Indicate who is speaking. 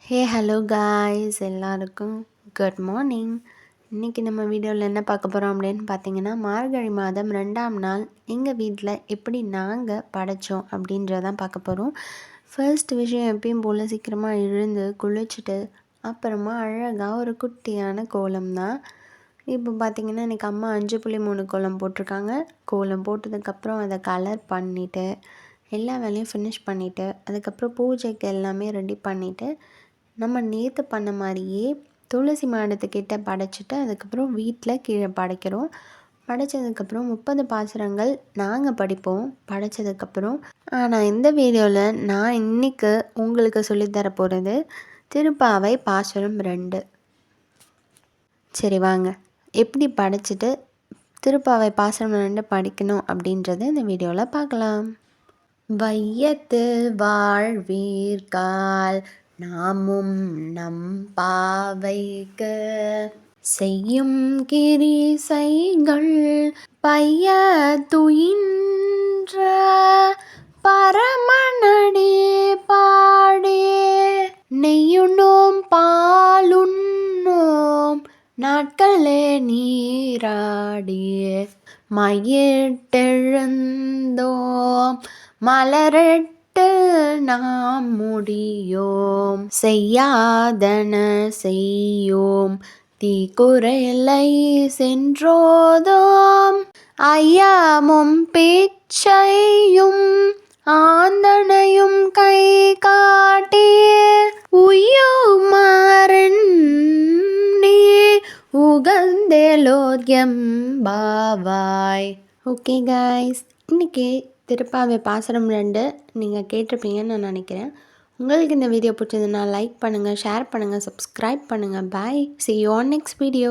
Speaker 1: Hey hello guys, எல்லாருக்கும் good morning. இன்றைக்கி நம்ம வீடியோவில் என்ன பார்க்க போகிறோம் அப்படின்னு பார்த்தீங்கன்னா, மார்கழி மாதம் 2ஆம் நாள் எங்கள் வீட்டில் எப்படி நாங்கள் படைத்தோம் அப்படின்றதான் பார்க்க போகிறோம். ஃபர்ஸ்ட் விஷயம், எப்பயும் போல் சீக்கிரமாக எழுந்து குளிச்சுட்டு அப்புறமா அழகாக ஒரு குட்டியான கோலம் தான். இப்போ பார்த்திங்கன்னா இன்றைக்கி அம்மா 5.3 கோலம் போட்டிருக்காங்க. கோலம் போட்டதுக்கப்புறம் அதை கலர் பண்ணிவிட்டு எல்லா வேலையும் ஃபினிஷ் பண்ணிவிட்டு அதுக்கப்புறம் பூஜைக்கு எல்லாமே ரெடி பண்ணிவிட்டு நம்ம நேற்று பண்ண மாதிரியே துளசி மாடத்துக்கிட்ட படைச்சிட்டு அதுக்கப்புறம் வீட்டில் கீழே படைக்கிறோம். படைச்சதுக்கப்புறம் 30 பாசுரங்கள் நாங்கள் படிப்போம் படைச்சதுக்கப்புறம். ஆனால் இந்த வீடியோவில் நான் இன்றைக்கி உங்களுக்கு சொல்லித்தர போகிறது திருப்பாவை பாசுரம் 2. சரி வாங்க, எப்படி படைச்சிட்டு திருப்பாவை பாசுரம் 2 படிக்கணும் அப்படின்றத இந்த வீடியோவில் பார்க்கலாம். வையத்து வாழ்வீர்கால் நாமும் நம் பாவைக்கு செய்யும் கிரிசைகள் பைய துயின்ற பரமனடி பாடே நெய்யுண்ணோம் பாலுண்ணோம் நாட்களே நீராடிய மையிட்டெழுந்தோம் மலரிட்டு நாம் முடியோம் செய்யாதன செய்யோம் தீக்குறளை சென்றோதோம் ஐயமும் பிச்சையும் ஆந்தனையும் கை காட்டிய உய்யுமாறன் நீ உகந்தேலோர்யம் பாவாய். ஓகே காய்ஸ், இன்றைக்கி திருப்பாவை பாசுரம் 2 நீங்கள் கேட்டிருப்பீங்கன்னு நான் நினைக்கிறேன். உங்களுக்கு இந்த வீடியோ பிடிச்சதுன்னா லைக் பண்ணுங்கள், ஷேர் பண்ணுங்கள், சப்ஸ்கிரைப் பண்ணுங்கள். பாய், see you on next video.